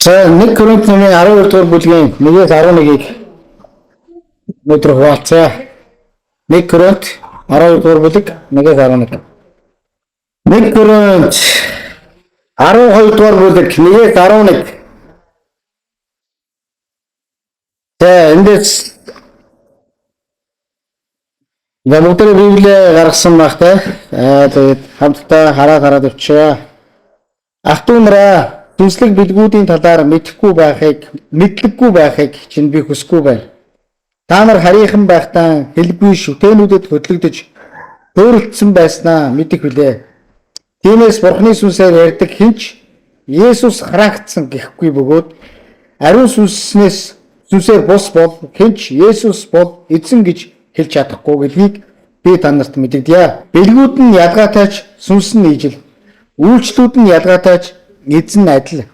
За 1 Коринт номын 12 дугаар бүлгийн 1-ээс 11-ийг өнөөдөр хуваалцъя. 1 Коринт 12 дугаар бүлэг 1-ээс 11. 1 Коринт 12 дугаар бүлэг 1-ээс 11. За эндээс бүгдээ Библийг гаргасан багтай. Тэгээд хамтдаа хараад өчөө. Ах トゥ нараа Дүнслэг билгүүдийн талаар мэдэхгүй байхыг чинь би хүсэхгүй байна. Та нар харийнхан байхдаа хэлгүй шүтэнүүдэд хөдлөгдөж өөрөлдсөн байснаа мэдэх билээ. Тиймээс Бурхны сүнсээр ярьдаг хинч Есүс харагдсан гэхгүй бөгөөд ариун сүнсээр бус бол хинч Есүс бол эзэн гэж хэлж чадахгүй гэдгийг би танарт мэдэгдэе. Билгүүд нь ялгаатайч сүнс нь ижил. Үйлчлүүд нь ялгаатайч эзэн адил.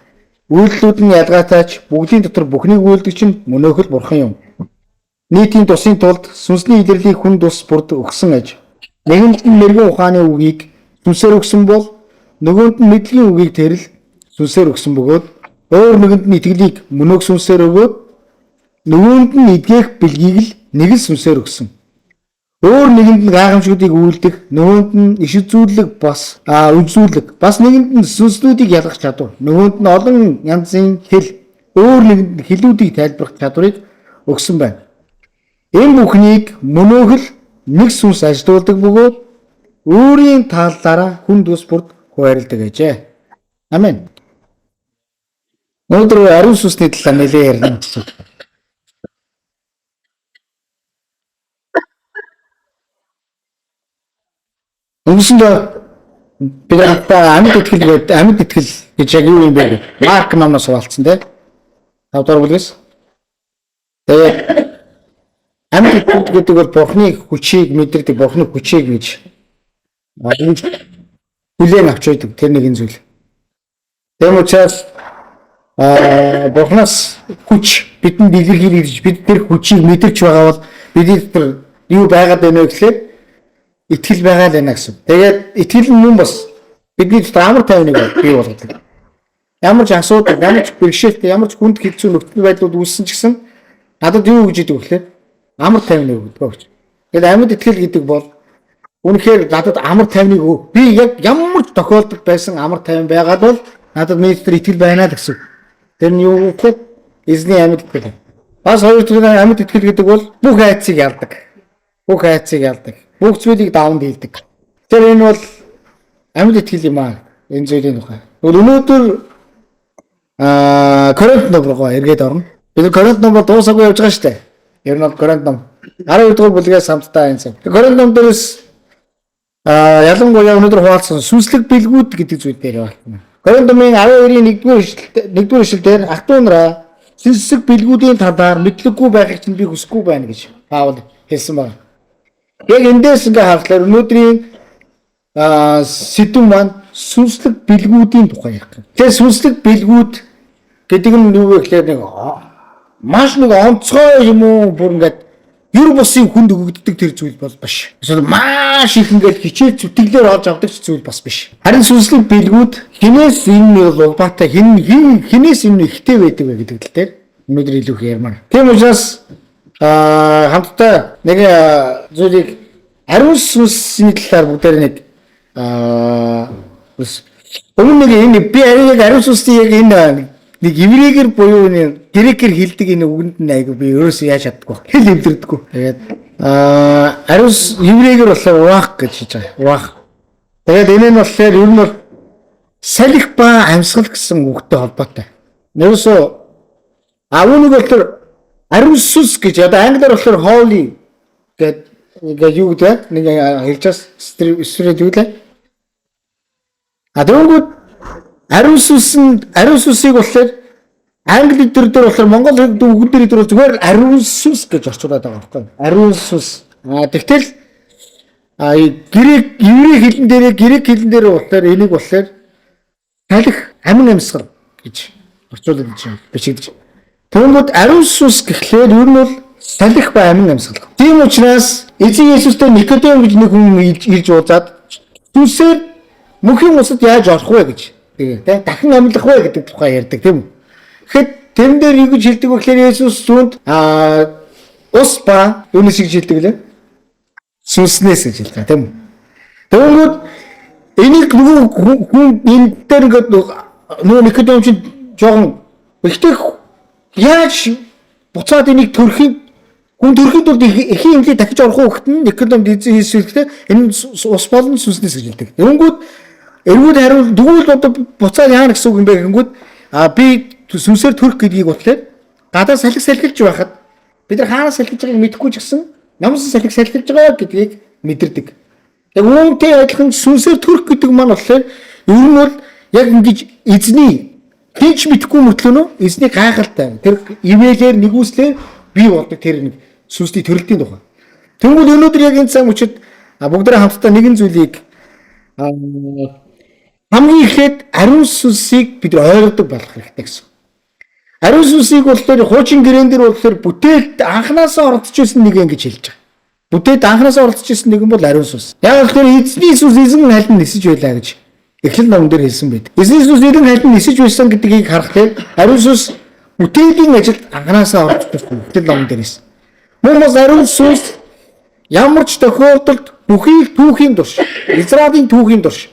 Үйлдэлүүд нь ялгаатайч бүгдийн дотор бүхнийг үйлдэх чинь мөнөөхөл бурхан юм. Нийтийн тусын тулд сүнсний илэрлийг хүн тус бүрд өгсөн аж. Нэгэнд нь мэрэгэн ухааны үгийг сүнсээр өгсөн бол нөгөөнд нь мэдлэгийн үгийг тэрл сүнсээр өгсөн бөгөөд өөр нэгэнд нь итгэлийг мөнөөх сүнсээр өгөөд нөгөөнд нь эдгэх бэлгийг л нэг л сүнсээр өгсөн. Өөр нэгэнд нь гайхамшигтыг үйлдэх, нөгөөнд нь иш үзүүлэг бас нэгэнд нь сүнслүүдийг ялгах чадвар, нөгөөнд нь олон янзын хэл, өөр нэгэнд нь хэлүүдийг тайлбарлах чадварыг өгсөн байна. Энэ бүхнийг мөнөөхөл нэг сүнс ажилуулдаг бөгөөд өөрийн талаараа хүн тус бүрд хуваарлдаг гэжээ. Амен. Өнөөдөр ариун сүнсний талаар нэлээд ярина. Үндсэндээ бид амьд итгэл гэж яг юу юм бэ? Марк номоос хуваалцсан тийм. 5 дугаар бүлгээс. Тэгээд амьд итгэл гэдэг бол Бурхны хүчийг мэдэрдэг, Бурхны хүчийг гэж хүлээн авч байдаг тэр нэгэн зүйл. Тэм учраас Бурхнаас хүч бидэнд илэрхийлж бид тэр хүчийг мэдэрч байгаа бол бидний тэр юу байгаад байна вэ гэхлээр итгэл байгаа л байна гэсэн. Тэгээд итгэл нь бас бидний дотор амар тайвныг бий болгодог. Ямар ч асуудал, ямар ч бэрхшээлт, ямар ч хүнд хэцүү нөхцөл байдлууд үүссэн ч гэсэн надад юу гэж идэв гэхлээр амар тайвныг өгдөг гэж. Тэгээд амьд итгэл гэдэг бол үнэхээр надад амар тайвныг өг. Би яг ямар ч тохиолдол байсан амар тайван байгаад бол надад миний дотор итгэл байна л гэсэн. Тэр нь юу гэхээр эзний амьд итгэл. Бас хоёр дахь амьд итгэл гэдэг бол бүх айцыг ялдаг. Бүх зүйлийг давнд хийдэг. Тэр энэ бол амьд итгэл юм аа. Энэ зүйлийн тухай. Өнөөдөр Коринт ном руу эргээд орно. Бид Коринт номоор дуусаагүй явж байгаа шүү дээ. Ер нь Коринт ном 12 дугаар бүлгээс хамтдаа энэ. Коринт ном дээрс ялангуяа өнөөдөр хуваалцсан сүнслэг бэлгүүд гэдэг зүйл дээр байна. Коринт номын 12-ийн 1-р эшлэлдэр ах トゥ нараа сүнслэг бэлгүүдийн талаар мэдлэггүй байхыг чинь би хүсэхгүй байна гэж Паул хэлсэн байна. Яг эндээс ингээ харахаар өнөөдрийн сэдв маань сүнслэг бэлгүүдийн тухай ярих. Тэгэхээр сүнслэг бэлгүүд гэдэг нь юу вэ гэхээр нэг маш нэг онцгой юм уу бүр ингээд ер бусын хүнд өгөгддөг тэр зүйл бол биш. Эсвэл маш их ингээд хичээл зүтгэлээр олж авдаг зүйл бас биш. Харин сүнслэг бэлгүүд хинээс энэ улбаатай хинээс энэ ихтэй байдаг вэ гэдэг л дээр өнөөдөр илүү их ярмаар. Тийм учраас хамтдаа нэг зүйлийг ариун сүнсний талаар бүгдээр нэг өмнө нэг энэ би ариун сүнсний яг энэ нэг еврейгэр буюу нэг грекээр хэлдэг энэ үгэнд нь айгу би ерөөсөө яаж чаддаггүй. Хэл эвдэрдэггүй. Тэгээд ариун еврейгэр болохоор уах гэж хэлж байгаа. Уах. Тэгээд энэ нь болохоор ер нь бол салхи ба амьсгал гэсэн үгтэй холбоотой. Нэрсөө авныг болохоор ариун сүнс гэж одоо англиар болохоор holy гэдэг ингээ юу гэдэг нэг хэлж бас spirit юу лээ. Адуугууд ариун сүнсийг болохоор англи дээр болохоор монгол үгэн дээр зүгээр ариун сүнс гэж орчуулад байгаа байхгүй. Ариун сүнс. Тэгтэл грек хэлэн дээр болохоор энийг болохоор салхи амин амьсгал гэж орчуулад бичигдэж. Тэгвэл ариун сүнс гэхлээр ер нь бол салхи ба амин амьсгал. Тийм учраас эзэн Есүстэй Никодем гэж нэг хүн ирж уулзаад сүнсээр мөнхийн усад яаж орох вэ гэж. Тэгээ дахин амьлах вэ гэдэг тухай ярьдаг тийм үү. Тэгэхэд тэрэн дээр юу гэж хэлдэг вэ гэхээр Есүс зүүнд ус ба юунаас гэж хэлдэг лээ? Сүнснээс гэж хэлдэг тийм үү? Тэгвэл энийг нөгөө хүн энэ дээр ингээд нөгөө Никодим чинь жоохон ихтэй яаж буцаад энийг төрхийн хүн төрөхэд бол эхийн имлийг дахиж орох хөхт нь Никодим эзэн Иесус хэлэхдээ энэ ус болон сүнснээс гэж хэлдэг. Тэнгүүд эргүүд хариул дгүүл одоо буцаад яана гэсэн үг юм бэ гэнгүүт би сүнсээр төрөх гэдгийг бодлоо гадаа салхилж байхад бид нар хаанаас салхилж байгааг мэдэхгүй ч гэсэн намаас салхилж байгаа гэдгийг мэдэрдэг. Яг үүнтэй адилхан сүнсээр төрөх гэдэг маань болохоор ер нь бол яг ингэж эзний хинч мэдэхгүй мөртлөө нөө эзний гайхалтай тэр ивэлэр нэгүслэр бий болдог тэр нэг сүнсний төрөлтийн тухай. Тэгвэл өнөөдөр яг энэ цаг мөчид бүгдээ хамтдаа нэгэн зүйлийг хамгийн ихэд ариун сүнсийг бид ойлгодог болох хэрэгтэй гэсэн. Ариун сүнсийг болохоор хуучин гэрээн дээр болохоор бүтээлд анханасаа оролцож ирсэн нэг ингэж хэлж байгаа. Бүтээлд анханасаа оролцож ирсэн нэгэн бол ариун сүнс. Яг тэгэхээр эзний сүнс эзэн хайлт нисэж байлаа гэж Эхлэл номон дээр хэлсэн байд. Эзний сүнс эзэн хайлт нисэж байсан гэдгийг харахад ариун сүнс бүтээлийн ажилд анханасаа оролцож ирсэн. Эхлэл номон дээр хэлсэн. Мөн ариун сүнс ямар ч тохиолдолд бүхий түүхийн турш, Израилийн түүхийн турш.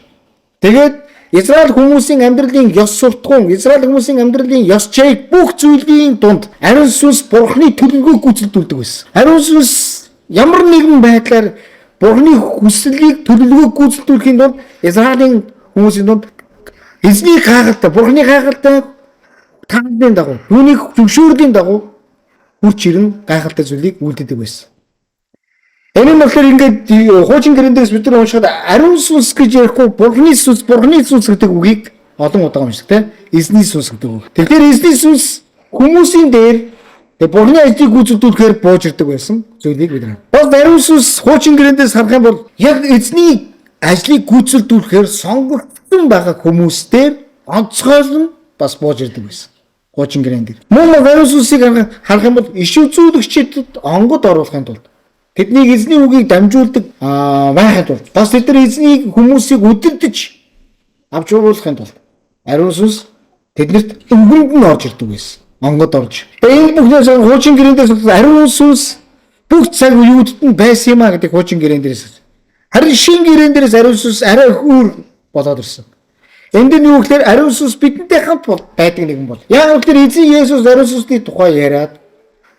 Тэгээд Израиль хүмүүсийн амьдралын ёс суртахуун, Израиль хүмүүсийн амьдралын ёс чэйг бүх зүйлийн дунд ариун сүнс Бурхны төлөвлөгөөг гүйцэлдүүлдэг байсан. Ариун сүнс ямар нэгэн байдлаар Бурхны хүслийг төлөвлөгөөг гүйцэлдүүлэхийн тулд Израилийн хүмүүсийн дунд эзний гайхалтай, Бурхны гайхалтай тааллын дагуу, түүний зөвшөөрлийн дагуу хүрч ирэн гайхалтай зүйлийг үйлддэг байсан. Энэ нь болохоор ингээд хуучин гэрэн дээрс бид нар уншихад ариун сүнс гэж ярихгүй Бурхны сүнс гэдэг үгийг олон удаа уншдаг тийм эзний сүнс гэдэг үг. Тэгэхээр эзний сүнс хүмүүсийн дээр Бурхны ажлыг гүйцэтгүүлэхээр бууж ирдэг байсан зүйлийг бид нар. Бас ариун сүнс хуучин гэрэн дээрс харах юм бол яг эзний ажлыг гүйцэтгүүлэхээр сонгогдсон байгаа хүмүүстээр онцгойлон бас бууж ирдэг байсан. Хуучин гэрэн дээр. Мөн ариун сүнсийг харах юм бол иш үзүүлэгчдэд онгод оруулахын тулд тэднийг эзний үгийг дамжуулдаг байхад бол бас тэд нар эзний хүмүүсийг үдирдэж авч явуулахын тулд ариун сүнс тэднэрт өнгөнд нь орж ирдэг байсан. Онгод орж. Энэ бүхнээс хуучин гэрэндээс ариун сүнс бүх цаг үеүүдэд нь байсан юм а гэдэг хуучин гэрэндээс. Харин шин гэрэндээс ариун сүнс арай өөр болоод ирсэн. Энд нь юу гэхээр ариун сүнс бидэнтэй хамт байдаг нэгэн бол. Яг гэхээр эзэн Есүс ариун сүнсний тухай яриад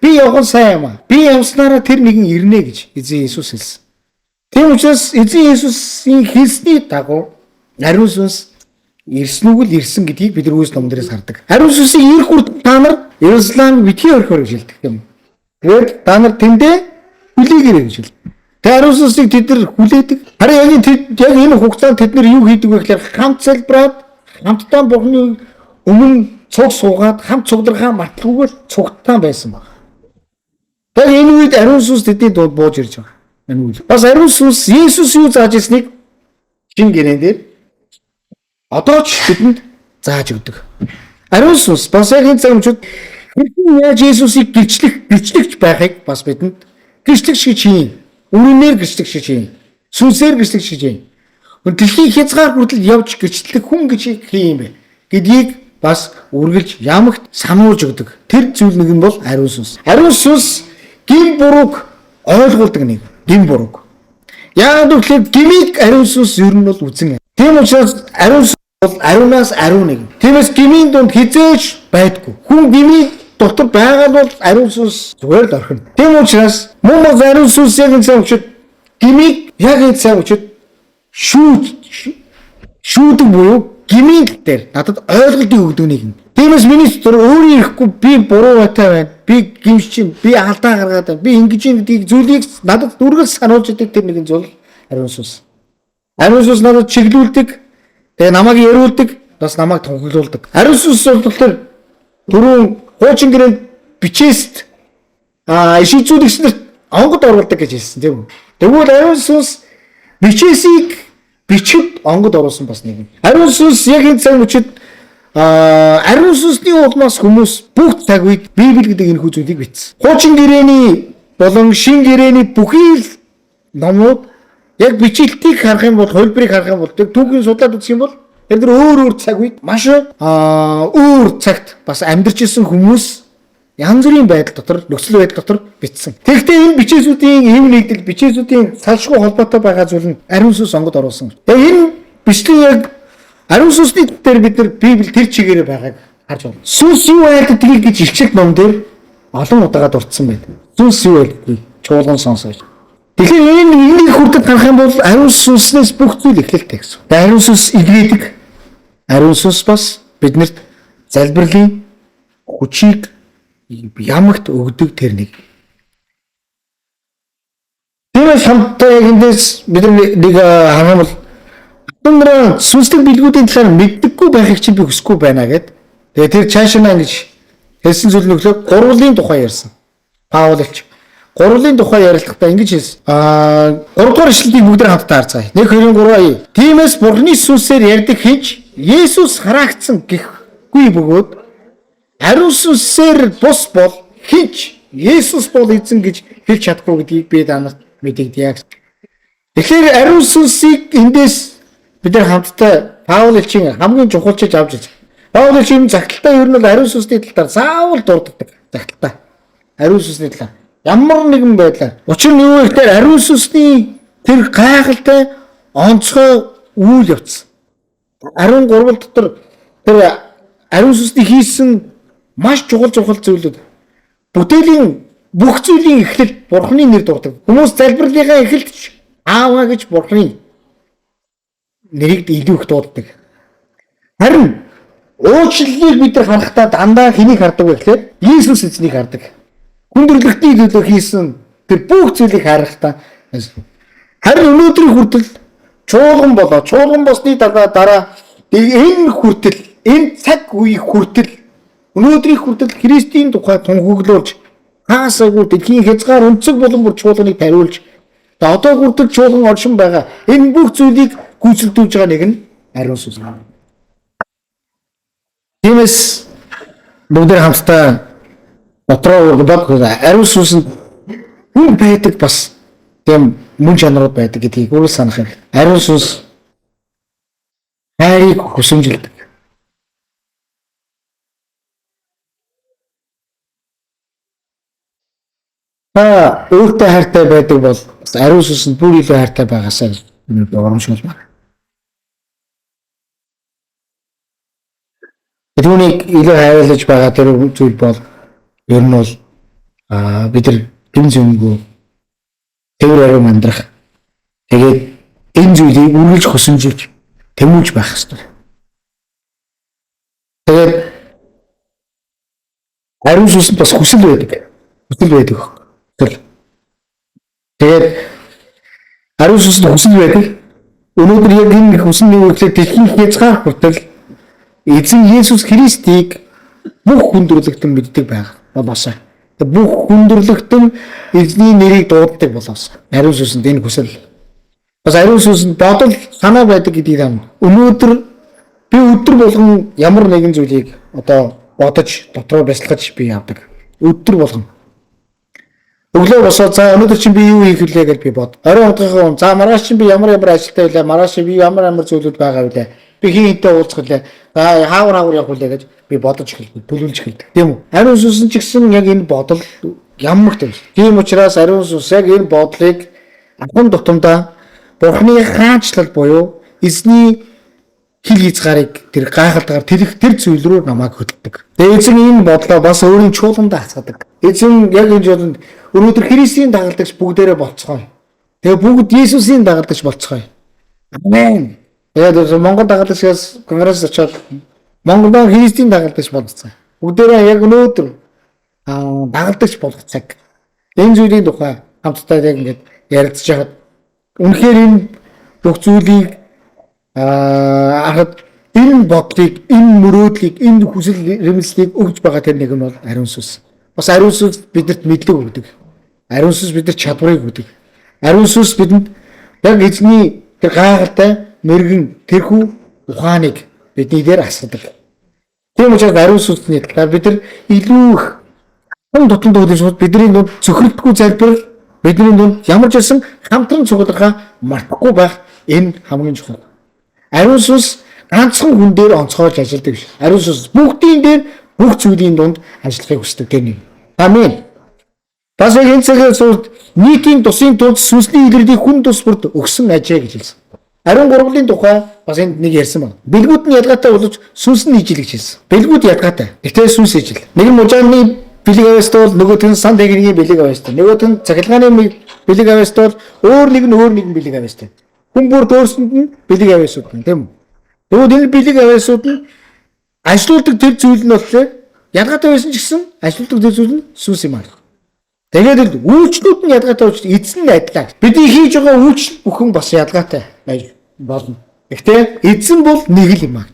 би явах сайн юм а. Би явснараа тэр нэгэн ирнэ гэж эзэн Есүс хэлсэн. Тийм учраас эзэн Есүсийн хэлсний дагуу ариун сүнс ирсэн үг л ирсэн гэдгийг бид нар Үлс номон дээрээс хардаг. Ариун сүнсийн ирэх хүртэл та нар Иерусалим битгий орхиор гэж хэлдэг юм. Тэгээд та нар тэндээ хүлээгээрэй гэж хэлдэг. Тэгээд ариун сүнсийг тэд нар хүлээдэг. Харин яг энэ хугацаанд тэд нар юу хийдэг вэ гэхээр хамт залбираад хамтдаа Бурхны өмнө цуг суугаад хамт цугдрахаа марталгүйгээр цугтаан байсан баг. Тэгээд энэ үед ариун сүнс тэдний дууд бууж ирж байгаа. Энэ үед бас ариун сүнс Есүс юу зааж ирснийг шин гэрэн дээр одоо ч бидэнд зааж өгдөг. Ариун сүнс бас яг энэ цагт хэрхэн яаж Есүсийг гэрчлэгч байхыг бас бидэнд гэрчлэгч гэж хийн. Үрэнээр гэрчлэгч гэж хийн. Сүнсээр гэрчлэгч гэж хийн. Дэлхийн хязгаар хүртэл явж гэрчлэх хүн гэж хийн юм бэ гэдгийг бас үргэлж ямагт сануулж өгдөг. Тэр зүйл нэг нь бол ариун сүнс. Ариун сүнс гин бурууг ойлгуулдаг нэг. Гин бурууг. Яг үгээр гимиг ариун сүнс ер нь бол үзэн. Тийм учраас ариун сүнс бол ариунаас ариун нэг. Тиймээс гмийн дунд хизээж байдгүй. Хүн гмийн дотор байгаа бол ариун сүнс зүгээр л орхино. Тийм учраас мөн ариун сүнс яг энэ цаг гмийг яг энэ цаг шүүдэг буюу гмийн дээр надад ойлголтыг өгдөг нэг юм. Тиймээс миний дотор өөрөө ирэхгүй би буруу байтай байна. Би гимшчин, би алдаа гаргаад байна. Би ингэж ин гэдгийг зүйлийг надад үргэлж сануулж өгдөг тэр нэгэн зүйл ариун сүнс. Ариун сүнс надад чиглүүлдэг. Тэгээ намайг яриулдаг, бас намайг тунхаглуулдаг. Ариун сүнс болохоор түрүүн хуучин гэрээнд бичээст иш үзүүлэгчнэрт онгод оруулдаг гэж хэлсэн тийм үү. Тэгвэл ариун сүнс бичээсийг бичэд онгод оруулсан бас нэг юм. Ариун сүнс яг энэ цаг үчид ариун сүнсний улмаас хүмүүс бүх цаг үед Библи гэдэг энэ зүйлийг бичсэн. Хуучин гэрээний болон шин гэрээний бүхий номууд яг бичилтийг харах юм бол хөлбөрийг харах юм бол түүхийг судлаад үзэх юм бол Тэр өөр цаг үед маш өөр цагт бас амьдарч исэн хүмүүс янз бүрийн байдал дотор, нөхцөл байдал дотор бичсэн. Тэгэхдээ энэ бичээсүүдийн эв нэгдэл, бичээсүүдийн салшгүй холбоотой байгаа зүйл нь ариун сүнс онгод оруулсан. Тэгээ энэ бичлэг яг ариун сүнсний дээр бид нар Библи тэр чигээрээ байгааг харж байна. Сүнс юу байлдаг гэж илчилт ном дээр олон удаагаа дурдсан байдаг. Сүнс юу байлдаг? Чуулган сонсож. Тэгэхээр энийг хүртэл харах юм бол ариун сүнснээс бүх зүйл эхэлдэг гэсэн. Ариун сүнс илгээдэг. Ариун сүнс бас биднэрт залбирлын хүчийг ямагт өгдөг тэр нэг. Тиймээс хамтдаа яг эндээс бид нэг харах бол өнөөдөр сүнслэг билгүүдийн талаар мэддэггүй байхыг чи би хүсэхгүй байна гэд. Тэгээ тэр цаашаа ингэж хэлсэн зүйл нөхлөө гурвын тухай ярьсан. Паулч гурвын тухай ярилцахдаа ингэж хэлсэн. 3 дугаар ишлэлийг бүгдээр хамтдаа харцгаая. 1 2 3. Тиймээс Бурхны сүнсээр ярьдаг хинч Есүс хараагдсан гэхгүй бөгөөд ариун сүнсээр бус бол хинч Есүс бол эзэн гэж хэлж чадахгүй гэдгийг би танарт мэдэгдэе. Тэгэхээр ариун сүнсийг эндээс бид нар хамтдаа Паулчийн хамгийн чухалчиж авч ирсэн. Паулчийн загталтаа ер нь ариун сүнсний талаар заавал дурддаг. Загталтаа ариун сүнсний талаар ямар нэгэн байдлаар. Учир нь юу гэхээр ариун сүнсний тэр гайхалтай онцгой үйл явц. 13 дотор тэр ариун сүнсний хийсэн маш чухал зүйлүүд. Бүтээлийн бүх зүйлийн эхлэл Бурхны нэр дурдаг. Хүмүүс залбирлынхаа эхэлж Аава гэж Бурхны нэрийг илүү их дууддаг. Харин уучлалыг бид нар харахтаа дандаа хэнийг хардаг вэ гэхээр Иесус эзнийг хардаг. Хүндрэлтний төлөө хийсэн тэр бүх зүйлийг харахтаа харин өнөөдрийн хүртэл чуулган болоо. Чуулган болсны дараа энэ хүртэл энэ цаг үеийн хүртэл өнөөдрийн хүртэл Христийн тухай тунхаглуулж хаасаагүй дэлхийн хязгаар өнцөг болон бүр чуулганыг тариулж одоо хүртэл чуулган оршин байгаа. Энэ бүх зүйлийг гүйцэлдүүлж байгаа нэг нь ариун сүнс. Тиймээс бүгд хамтдаа дотроо бодох ариун сүнс хүн байдаг бас тийм мөн чанарууд байдаг гэдгийг өөрөө санах юм. Ариун сүнс хайрыг хүсэмжилдэг. Өөртөө хайртай байдаг бол ариун сүнс бүр илүү хайртай байгаасаа боломжтой байна. Түүнийг илүү хайрлаж байгаа тэр зүйл бол ер нь бол бид нар гин зэмгүй тэр ариун амьдрах. Тэгээд энэ зүйлийг үргэлж хүсэмжилж тэмүүлж байх хэрэгтэй. Тэгээд ариун сүнс бас хүсэл байдаг. Хүсэл байдаг. Тэгээд ариун сүнс хүсэл байдаг. Өнөөдөр яг энэ хүсэлний үйлчлэл дэлхийн хязгаар хүртэл эзэн Есүс Христийг бүх хүндрэлтэн мэддэг байх болоосаа. Бүх хүндрэлтэн эзний нэрийг дууддаг болоосаа. Ариун сүнсэнд энэ хүсэл. Бас ариун сүнсэнд бодол санаа байдаг гэдгийг ам. Өнөөдөр би өдөр болгон ямар нэгэн зүйлийг одоо бодож дотроо бясалгаж би явдаг. Өдөр болгон. Өглөө босоод за өнөөдөр чинь би юу хийх вүлээ гэж би бод. Орой унтахын за маргааш чинь би ямар ажилтаа байлаа. Маргааш би ямар зүйлүүд байгаа вүлээ. Би хинтээ уулзах вүлээ. Хаавар явах вүлээ гэж би бодож эхэлдэг. Төлөвлөж эхэлдэг. Тийм үү? Ариун сүнс ч гэсэн яг энэ бодол ямагт юм. Тийм учраас ариун сүнс яг энэ бодлыг ахын тутамдаа Бурхны хаанчлал буюу эзний хил хязгаарыг тэр гайхалтайгаар тэр зүйл рүү намайг хөдөлдөг. Тэгээ эзэн энэ бодлоо бас өөрийн чуулгандаа хацгадаг. Эзэн яг энэ жолонд өнөөдөр Христийн дагалдагч бүгдээрээ болцгоё. Тэгээ бүгд Есүсийн дагалдагч болцгоё. Амен. Тэгээд Монгол дагалдагчаас конгресс очоод Монголд Христийн дагалдагч болцгоё. Бүгдээрээ яг өнөөдөр дагалдагч болох цаг. Энэ зүйлийн тухай хамтдаа яг ингэж ярилцж байгаад үнэхээр энэ бүх зүйлийг ахад энэ бодлыг, энэ мөрөөдлийг, энэ хүсэл эрмэлзлийг өгж байгаа тэр нэг нь бол ариун сүнс. Бас ариун сүнс бидэнд мэдлэг өгдөг. Ариун сүнс бидэнд чадварыг өгдөг. Ариун сүнс бидэнд яг эзний тэр гайхалтай мэрэгэн тэрхүү ухааныг бидний дээр асгадаг. Тийм учраас ариун сүнсний талаар бид нар илүү их тутамд өгдөг бидний дунд цөхрөлтгүй залбирал, бидний дунд ямар ч байсан хамтран цуглахаа мартахгүй байх энэ хамгийн чухал. Ариун сүнс ганцхан хүн дээр онцгойлж ажилладаг биш. Ариун сүнс бүгдийн дээр бүх зүйлийн дунд ажиллахыг хүсдэг тийм. Амен. Бас энэ цагаас нийтийн тусын тулд сүнсний илэрлийг хүн тус бүрд өгсөн ажээ гэж хэлсэн. Ариун гурвлын тухай бас энд нэг ярьсан байна. Бэлгүүд нь ялгаатай болж сүнс нь ижил гэж хэлсэн. Бэлгүүд ялгаатай. Гэхдээ сүнс ижил. Нэг нь мужааны бэлэг авьяастай бол нөгөөх нь сан техникийн бэлэг авьяастай. Нөгөөх нь цахилгааны бэлэг авьяастай бол өөр нэгэн бэлэг авьяастай. Хүн бүрд өөрсөнд нь бэлэг авьяасууд байна тийм үү? Тэгвэл энэ бэлэг авьяасууд нь ажилуулдаг тэр зүйл нь болохоор ялгаатай байсан ч гэсэн ажилуулдаг тэр зүйл нь сүнс юм аа. Тэгээд үйлчлүүд нь ялгаатай учраас эзэн нь адилаа. Бидний хийж байгаа үйлчлэл бүхэн бас ялгаатай болно. Гэхдээ эзэн бол нэг л юм аа.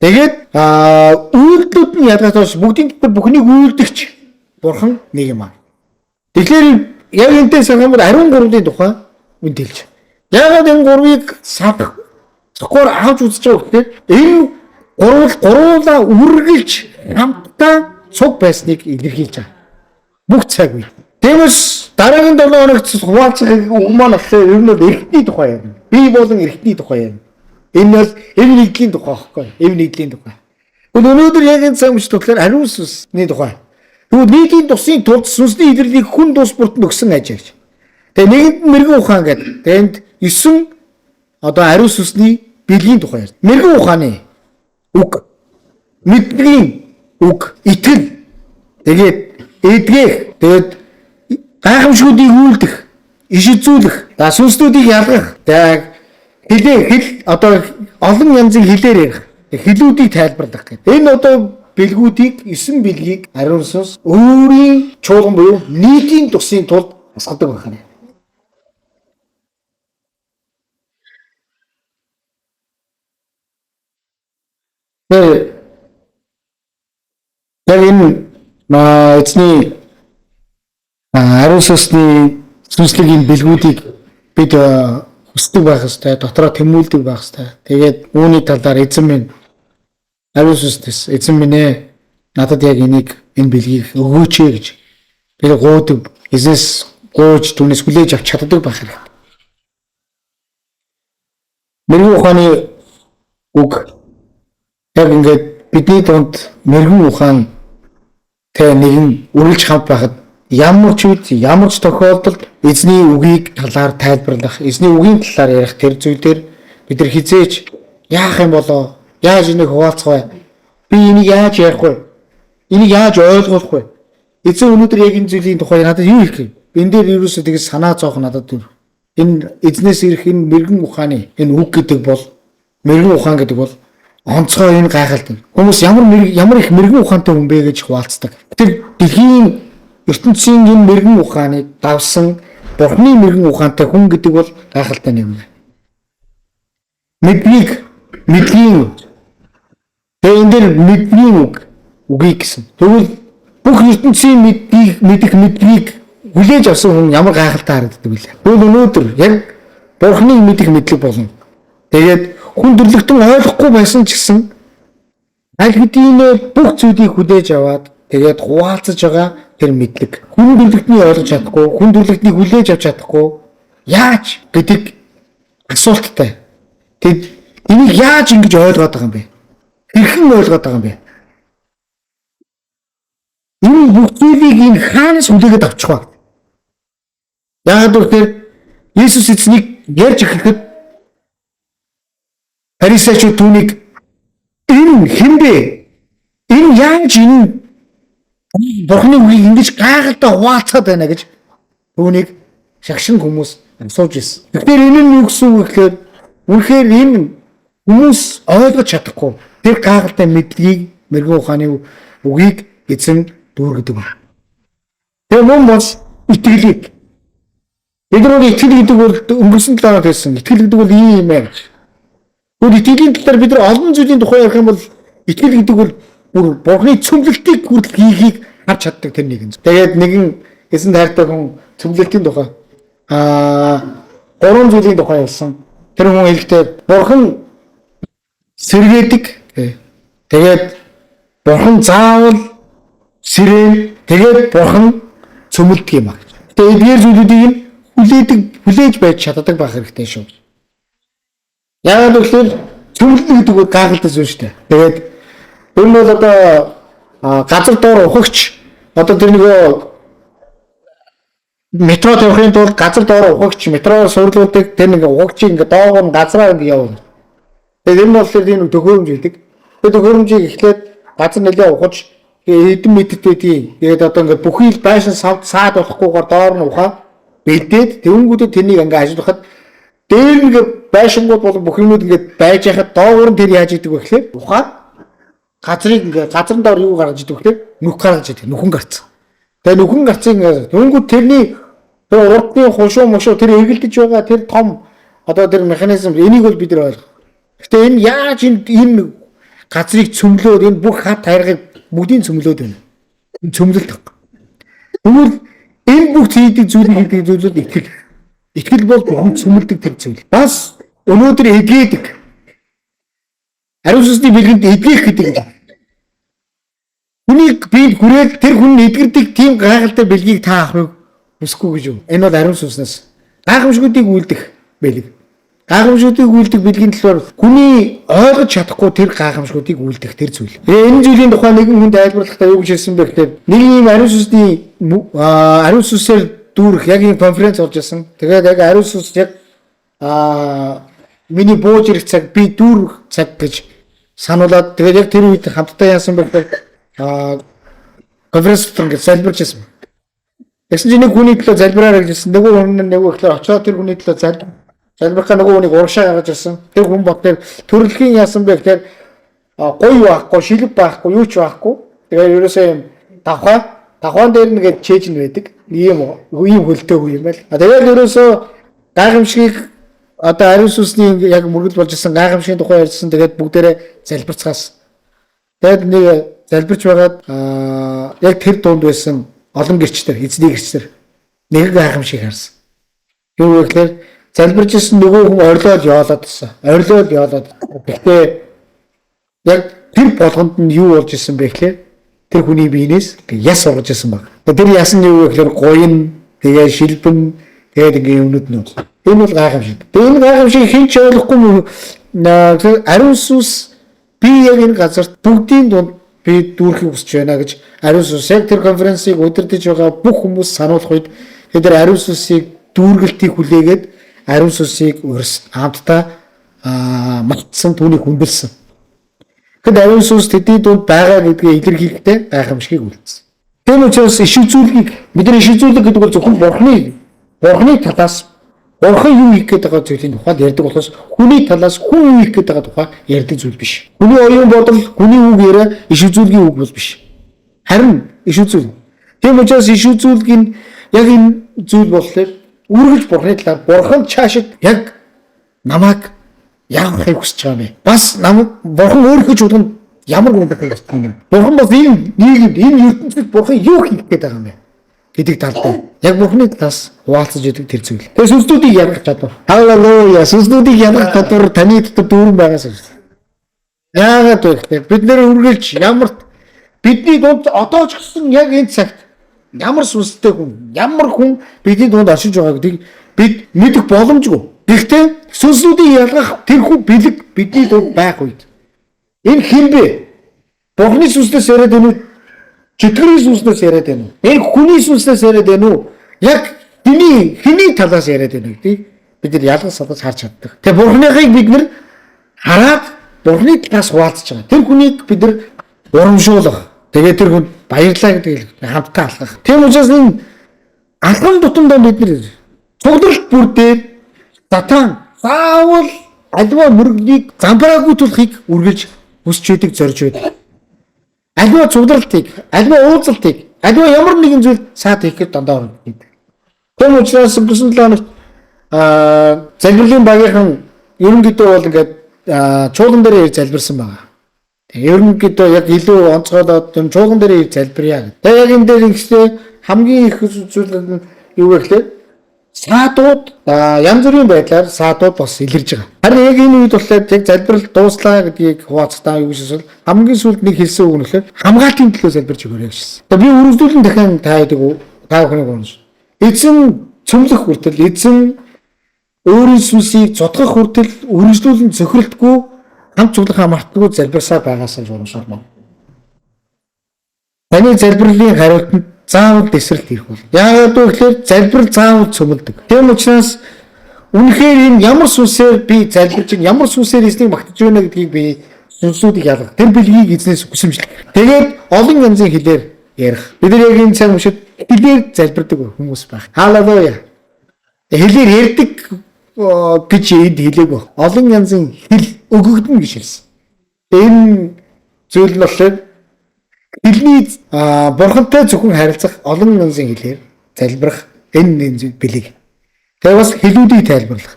Тэгээд үйлдэлүүд нь ялгаатай учраас бүгдийн дотор бүхнийг үйлдэгч бурхан нэг юм аа. Тэгэхээр яг энэтэй санаамаар ариун гурвын тухай мэдээлж. Яагаад энэ гурвыг сахаар авч үзэж байгаа гэхээр энэ гурвуулаа үргэлж хамтдаа цуг байсныг илэрхийлж байгаа. Бүх цаг үе. Тиймээс дараагийн 7 хоногт хуваалцах үг маань болохоор ер нь эртний тухай юм. Бие болон эртний тухай юм. Энэ бол эв нэгдлийн тухай байхгүй. Эв нэгдлийн тухай. Өнөөдөр яг энэ цаг үеч болохоор ариун сүнсний тухай. Тэгвэл нийтийн тусын тулд сүнсний илэрлийг хүн тус бүрт өгсөн ажиж. Тэгээ нэгэнд мэрэгэн ухаан гэдэг. Тэнд 9 ариун сүнсний бэлгийн тухай ярьж. Мэрэгэн ухааны үг, мэдрэгийн үг, итгэл, тэгээд эдгэх, тэгээд гайхамшгуудыг үйлдэх, иш үзүүлэх, сүнслүүдийг ялгах, хэл олон янзын хэлээр ярих, хэлүүдийг тайлбарлах гэдэг. Энэ бэлгүүдийг 9 бэлгийг ариун сүнс өөрийн чуулган буюу нийтийн тусын тулд асгадаг байна. Яг энэ эзний ариун сүнсний сүнслэгийн бэлгүүдийг бид хүсдэг байх ёстой, дотроо тэмүүлдэг байх ёстой. Тэгээд үүний талаар эзэн минь ариун сүнснээс эзэн минь надад яг энэ бэлгийг өгөөч гэж бид гоодог, эзнээс гооч түүнээс хүлээж авч чаддаг байх хэрэгтэй. Мэрэгэн ухааны үг яг ингээд бидний дунд мэрэгэн ухаан нэгэн үргэлж хамт байхад ямар ч үед ямар ч тохиолдолд эзний үгийг талаар тайлбарлах, эзний үгийн талаар ярих тэр зүйлээр бид нар хизээж яах юм болоо, яаж энийг хуваалцах вэ? Би энийг яаж ярих вэ? Энийг яаж ойлгох вэ? Эзэн өнөөдөр яг энэ зүйлийн тухай надад юу хэлэх вэ? Энэ дээр ерөөсөө тэгж санаа зовх надад түр. Энэ эзнээс ирэх энэ мэрэгэн ухааны энэ үг гэдэг бол мэрэгэн ухаан гэдэг бол онцгой энэ гайхалтай. Хүмүүс ямар их мэрэгэн ухаантай хүн бэ гэж хуваалцдаг. Тэр дэлхийн ертөнцийн энэ мэрэгэн ухааныг давсан Бурхны мэрэгэн ухаантай хүн гэдэг бол гайхалтай юм байна. Мэдлийн тэгээ энэ дэр мэдлийн үгийг гэсэн. Тэгвэл бүх ертөнцийн мэдгийг хүлээж авсан хүн ямар гайхалтай харагддаг вэ? Тэгвэл өнөөдөр яг Бурхныг мэдэх мэдлэг болно. Тэгээд хүн төрлөختөн ойлгохгүй байсан ч гэсэн аль хэдийн бүх зүйлийг хүлээж аваад тэгээд хуваалцаж байгаа тэр мэдлэг. Хүн төрлөختний ойлгож чадахгүй, хүн төрлөختнийг хүлээж авч чадахгүй яаж гэдэг асуулттай. Тэгэд энийг яаж ингэж ойлгоод байгаа юм бэ? Хэрхэн ойлгоод байгаа юм бэ? Энэ бүх зүйлийг хаанаас хүлээгээд авчих вэ? Яагаад гэвэл Иесус эзнийг ярьж эхлэхэд Фарисеучуд түүнийг энэ хэн бэ? Энэ яаж энэ Бурхны үгийг ингэж гайхалтай хуваалцаад байна гэж түүнийг шагшин хүмүүс асууж ирсэн. Тэгэхээр энэ нь юу гэсэн үг гэхээр үнэхээр энэ хүмүүс ойлгож чадахгүй тэр гайхалтай мэдлэгийг мэрэгэн ухааны үгийг эзэн дүүргэдэг байна. Тэр мөн бас итгэлийг. Бид нар итгэл гэдэг бол өнгөрсөн 7 хоногт хэлсэн. Итгэл гэдэг бол ийм юм аа гэж. Тэгвэл итгэлийн талаар бид нар олон зүйлийн тухай ярих юм бол итгэл гэдэг бол бүр Бурхны цөмлөлтийг хүртэл хийхийг харж чаддаг тэр нэгэн. Тэгээд нэгэн эзэн хайртай хүн цөмлөлтийн тухай 3 зүйлийн тухай хэлсэн. Тэр хүн хэлэхдээ Бурхан сэргээдэг. Тэгээд Бурхан заавал сэрэн. Тэгээд Бурхан цөмөлдөг юм аа. Тэгээд эдгээр зүйлүүдийг хүлээж байж чаддаг байх хэрэгтэй шүү. Яагаад гэвэл цөмлөлт гэдэг нь гайхалтай зүйл шүү дээ. Тэгээд ер нь бол одоо газар доор ухагч одоо тэр нөгөө метро тавихын тулд газар доор ухагч метроор суурлуулдаг тэр нэг ухагчийг ингээ доогоор нь газраар ингээ явуулна. Тэгээд энэ бол тэр төхөөрөмж гэдэг. Тэгээд төхөөрөмжийг эхлээд газар нэлээ ухаж эдэн мэддэг байдгийг. Тэгээд одоо ингээ бүхий л байшин саад болохгүйгээр доор нь ухаа бэлдээд тэвнгүүдэд тэрнийг ингээ ажиллахад дээр ингээ байшингууд болон бүх юмуд ингээ байж яхад доогоор нь тэр яаж идэг вэ гэхээр ухаад газрыг ингээ газрын доор юу гаргаж идэг вэ гэхээр нүх гаргаж идэг. Нүхэн гарцсан. Тэгээ нүхэн гарцыг ингээ тэвнгүүд тэрний тэр урдны хушуу мушуу тэр эргэлдэж байгаа тэр том одоо тэр механизм энийг бол бид нар ойлгох. Гэтэ энэ яаж энэ газрыг цөмлөөд энэ бүх хат хайргыг бүгдийг цөмлөөд байна. Энэ цөмлөлт. Тэгвэл энэ бүх хийдэг зүйлүүд итгэл. Итгэл бол бүхэн цөмөлдөг тэр зүйл. Бас өнөөдөр эдгээдэг. Ариун сүнсний бэлгэнд эдгэх гэдэг юм. Хүнийг би хүрээд тэр хүн эдгэрдэг тийм гайхалтай бэлгийг та авахыг хүсэхгүй гэж юу. Энэ бол ариун сүнснээс гайхамшгуудыг үйлдэх бэлэг. Гайхамшгуудыг үйлдэх бэлгийн талаар хүний ойлгож чадахгүй тэр гайхамшгуудыг үйлдэх тэр зүйл. Энэ зүйлийн тухай нэгэн хүнд тайлбарлахдаа юу гэж хэлсэн бэ гэхээр нэг юм ариун сүнсээр дүүрэх яг энэ конференц орж ирсэн. Тэгээд яг ариун сүнс яг миний бууж ирэх цаг би дүүрэх цаг гэж сануулад тэгээд яг тэр үед хамтдаа яасан бэ гэхээр конференц дээр залбирч ирсэн. Тэгсэн чинь нэг хүний төлөө залбираарай гэжсэн. Нөгөө хүн нөгөө ихлээр очоод тэр хүний төлөө залбирхаа нөгөө хүнийг урагшаа гаргаж ирсэн. Тэр хүн бот тэр төрөлхийн яасан бэ гэхээр гоё байхгүй, шилэг байхгүй, юу ч байхгүй. Тэгээд ерөөсөө юм давхаан дээр нэгэ чэйж байдаг. Ийм хөлтэй хүн юм байл. Тэгээд ерөөсөө гайхамшигыг одоо ариун сүнсний яг мөргөл болж исэн гайхамшигын тухай ярьсан. Тэгээд бүгдээрээ залбирцгаас. Тэгээд нэг залбирч байгаад яг тэр дунд байсан олон гэрчтэр, эзний гэрчтэр нэг гайхамшиг харсан. Юу гэхээр залбирч исэн нөгөө хүн орилоод яваалаадсан. Орилоод яваалаад. Гэхдээ яг тэр болгонд нь юу болж исэн бэ гэхээр тэр хүний биенээс яс орж исэн баг. Тэр яс нь юу вэ гэхээр гоён, тэгээ шилбэн, тэгээд ингээ юмнууд нь. Энэ бол гайхамшиг. Энэ гайхамшиг хэн ч ойлгохгүй ариун сүнс би яг энэ газарт бүгдийн дунд би дүүрхийг хүсэж байна гэж ариун сүнс яг тэр конференцийг удирдах байгаа бүх хүмүүс сануулах үед тэр ариун сүнсийг дүүргэлтийг хүлээгээд ариун сүнсийг хамтдаа мартсан түүнийг хүндэлсэн. Гэвч ариун сүнс тэдний дунд байгаа гэдгийг илэрхийлэхдээ гайхамшигыг үлдсэн. Тийм учраас иш үзүүлгийг бидний иш үзүүлэг гэдэг бол зөвхөн бурхны талаас бурхан юу хийх гээд байгаа зүйлийн тухайд ярьдаг болохоос хүний талаас хүн юу хийх гээд байгаа тухай ярьдаг зүйл биш. Хүний оюун бодол, хүний үг яриа иш үзүүлгийн үг бол биш. Харин иш үзүүлэг. Тийм учраас иш үзүүлгийн яг энэ зүйл болохоор үргэлж бурхны талаар бурхан чаашид яг намайг яахыг хүсэж байгаа юм бэ? Бас бурхан өөрөө ч удаа ямар гүндэх юм бэ? Бурхан бас энэ нийгэмд энэ ертөнцид бурхан юу хийх гээд байгаа юм бэ? Гэдэг талтай. Яг бурхны талаас хуваалцаж идэг тэр зүйл. Тэгээ сүнслүүдийг яргах чадвар. Халелуя. Сүнслүүдийг яргах чадвар таны дотор дүүрэн байгаас шүү. Яагаад вэ гэхээр бид нэр үргэлж бидний дунд одоо ч гэсэн яг энэ цагт ямар сүнстэй хүн, ямар хүн бидний дунд оршиж байгаа гэдгийг бид мэдэх боломжгүй. Гэхдээ сүнслүүдийг ялгах тэр хүн бэлэг бидний дунд байх үед энэ хэн бэ? Бурхны сүнснээс яриад энэ чөтгөрийн сүнснээс яриад байна уу? Энэ хүний сүнснээс яриад байна уу? Яг хэний талаас яриад байна гэдгийг бид нар ялгаж салгаж харж чаддаг. Тэгээ бурхныхыг бид нар хараад бурхны талаас хуваалцаж байгаа. Тэр хүнийг бид нар урамшуулах. Тэгээ тэр хүн баярлаа гэдэг хамтдаа алхах. Тийм учраас энэ алхам тутамдаа бид нар цуглалт бүрдээд сатан заавал альва мөрөглийг замбраагүй тулахыг үргэлж хүсч байдаг, зорж байдаг. Альва цуглалтыг, альва уулзалтыг, альва ямар нэгэн зүйл саад хийхэд дандаа байдаг. Тийм учраас өнгөрсөн 7 хоногт залбирлын багийнхан ерөнхийдөө бол ингээд чуулган дээр ирж залбирсан байгаа. Ерөнхийдөө яг илүү онцгойлоод юм чуулган дээр ирж залбирая гэдэг. Тэгээ яг энэ дээр ихтэй хамгийн их зүйл нь юу вэ гэхээр саадууд янз бүрийн байдлаар саадууд бас илэрж байгаа. Харин яг энэ үед болохоор яг залбирал дууслаа гэдгийг хуваалцтаа юу гэсэн хамгийн сүүлд нэг хэлсэн үг нь болохоор хамгаалтын төлөө залбирч өгөөрэй гэсэн. Одоо би үргэлжлүүлэн дахин та бүхнийг уурж. Эзэн цөмлөх хүртэл эзэн өөрийн сүнсийг зодгох хүртэл үргэлжлүүлэн цохиролтгүй хамт цуглахаа мартгүй залбирсаа байгаасаа журамшуулна. Таны залбирлын хариултанд заавал тесрэлт ирэх бол. Яагаад гэвэл залбирал заавал цөмөлдөг. Тийм учраас үнэхээр энэ ямар сүнсээр би залбирч ямар сүнсээр эзнийг магтаж байна гэдгийг би сүнслүүдийг ялгах. Тэр бэлгийг эзнээс хүсэмжлэх. Тэгээд олон янзын хэлээр ярих. Бид нар яг энэ цаг үед хэлээр залбирдаг хүмүүс байх. Халелуя. Хэлээр ярьдаг гэж энд хэлээгүй. Олон янзын хэл өгөгдөн гэж хэлсэн. Энэ зүйл нь болохоор хэлний бурхантай зөвхөн харилцах олон янзын хэлээр залбирах энэ бэлэг. Тэгээ бас хэлүүдийг тайлбарлах.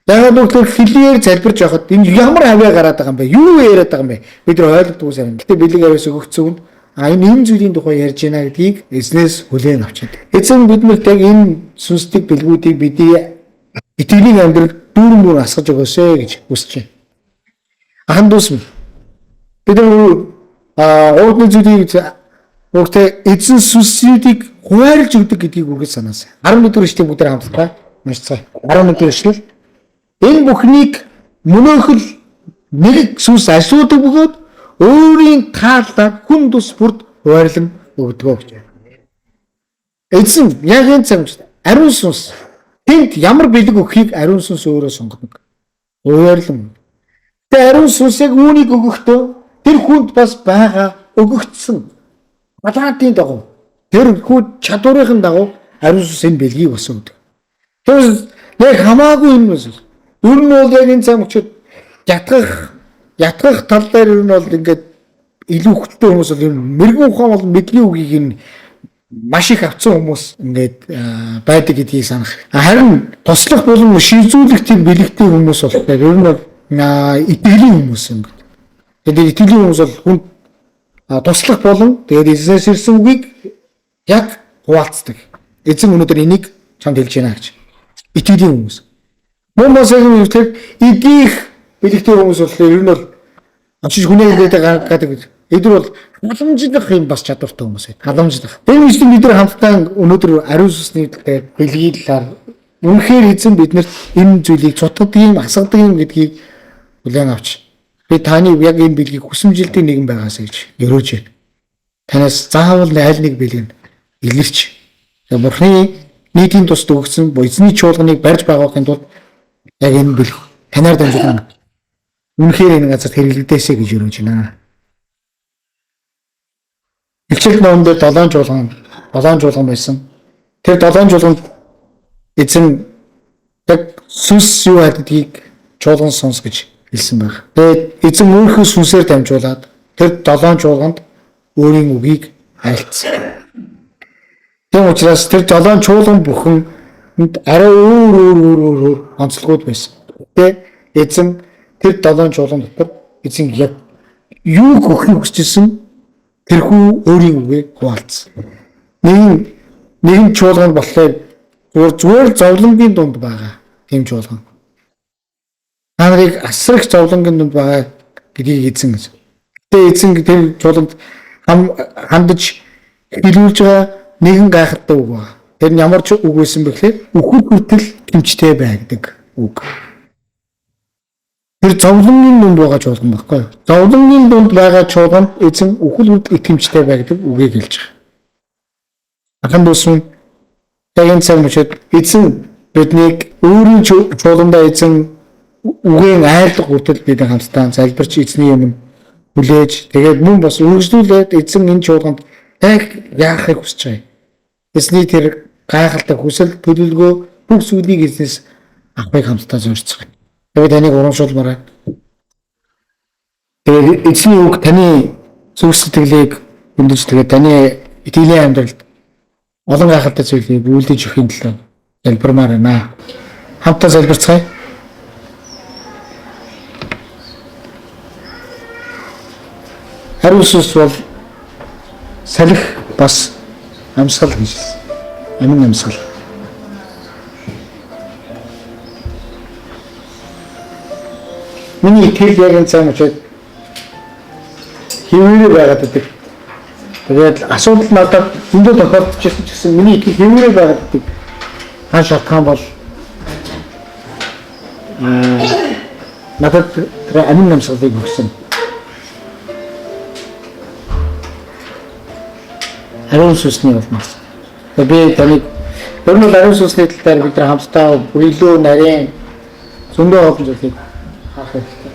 Яагаад гэвэл хэлээр залбирч явахад энэ ямар аваа гараад байгаа юм бэ? Юу яриад байгаа юм бэ? Бид нар ойлгодгүй сайн. Гэтэ бэлэг аваас өгөгдсөн. Энэ зүйлийн тухай ярьж байна гэдгийг эзнээс хүлээн авчиад. Эзэн биднэрт яг энэ сүнслэг бэлгүүдийг бидний итгэлийн амьдрал дүүрэн бүр асгаж өгөөсэй гэж хүсэж байна. Ахын дүүс минь. Бид уудны зүйлийг өгтөө эзэн сүнслүүдийг хуваарлж өгдөг гэдгийг үргэлж санаасаа. 11 дэх эшлэгийг бүгд хамтдаа уншицгаая. 11 дэх эшлэл. Энэ бүхнийг мөнөөхөл нэг сүнс асуудаг бөгөөд өөрийн тааллаар хүн тус бүрд хуваарлан өгдөг гэж. Эзэн яг энэ цагт ариун сүнс тэнд ямар бэлэг өгөхийг ариун сүнс өөрөө сонгодог. Хуваарлан. Тэгээ ариун сүнсийг үүнийг өгөхдөө тэр хүнд бас байгаа өгөгдсөн балаантын дагуу тэр хүн чадварын дагуу ариун сүнс энэ бэлгийг бас өгдөг. Тэгвэл яг хамаагүй юм эсвэл ер нь бол яг энэ цагт ятгах тал дээр ер нь бол ингээд илүү хөлтэй хүмүүс бол мэрэгэн ухаан бол мэдлийн үгийг нь маш их авцсан хүмүүс ингээд байдаг гэдгийг санах. Харин туслах болон шийдвэрлэх тийм бэлэгтэй хүмүүс бол ер нь бол итгэлийн хүмүүс юм. Тэгээд итгэлийн хүмүүс бол хүн туслах болон тэгээд эзнээс ирсэн үгийг яг хуваалцдаг. Эзэн өнөөдөр энийг чамд хэлж байна гэж. Итгэлийн хүмүүс. Мөмөсгийн үгээр идэх бэлэгтэй хүмүүс бол ер нь бол амшиж хүнээ гэдэг гэж. Эдгээр бол халамжлах юм бас чадвартай хүмүүс байд. Халамжлах. Тэр үеийн бид нар хамтдаа өнөөдөр ариун сүнсний бэлгийн талаар үнэхээр эзэн биднэрт энэ зүйлийг цутгадаг юм, асгадаг юм гэдгийг хүлээн авч би таны яг энэ бэлгийг хүсэмжилдэг нэгэн байгаасаа гэж өрөөж байна. Танаас заавал аль нэг бэлэг илэрч. Бурхны нийтийн тусд өгсөн эзний чуулганыг барьж байгахын тулд яг энэ бэлэг танаар дамжуулан үнэхээр энэ газарт хэрэглэгдээсэй гэж өрөөж байна. Илчил номд 7 жуулган байсан. Тэр 7 жуулганд эзэн яг сүнс юу гэдгийг чуулган сонс гэж хэлсэн байна. Тэгээд эзэн өөрийнхөө сүнсээр дамжуулаад тэр 7 жуулганд өөрийн үгийг айлцсан. Тийм учраас тэр 7 чуулган бүхэн арай өөр онцлогуд байсан. Тэгээд эзэн тэр 7 чуулган дотор эзэн яг юу өгөхийг хүсчихсэн тэрхүү өөрийн үгийг хуваалцсан. Нэгэн чуулган болохоор зүгээр зовлонгийн дунд байгаа тийм чуулган. Та нарыг асрах зовлонгийн дунд байгаа гэдгийг эзэн гэж. Тэгээ эзэн тэр чуулганд хандаж хэлүүлж байгаа нэгэн гайхалтай үг байна. Тэр нь ямар ч үг байсан бэхлээр үхэл хүртэл тэмчтэй байдаг үг. Тэр зовлонгийн дунд байгаа чуулган баггүй. Зовлонгийн дунд байгаа чуулганд эзэн үхэл хүртэл итгэмжтэй байдаг үгийг хэлж байгаа. Ахын дүүс минь яг энэ цаг мөчид эзэн биднийг өөрийн чуулгандаа эзэн үгийн айлах хүртэл бид хамтдаа залбирч эзний өмнө хүлээж тэгээд мөн бас үргэлжлүүлээд эзэн энэ чуулганд яг яахыг хүсэж байгаа. Эзний тэр гайхалтай хүсэл төлөвлөгөө бүх зүйлийг эзнээс авахыг хамтдаа зорьцгоо. Тэгээд таныг урамшуулмаар. Тэгээд эзний үг таны зүрх сэтгэлийг хөндөж тэгээд таны итгэлийн амьдралд олон гайхалтай зүйлийг үйлдэж өгөхийн төлөө залбирмаар байна. Хамтдаа залбирцгаая. Ариун сүнс бол салхи бас амьсгал гэж. Амин амьсгал. Миний итгэл яг энэ цаг үед хэвээрээ байгаад байдаг. Тэгээд асуудал надад зөндөө тохиолдож ирсэн ч гэсэн миний итгэл хэвээрээ байгаад байдаг. Хаан шалтгаан бол надад тэр амин намсгалыг өгсөн. Ариун сүнсний улмаас. Би таныг ер нь ариун сүнсний тал дээр бид нар хамтдаа илүү нарийн зөндөө олон зүйлийг хаах хэрэгтэй.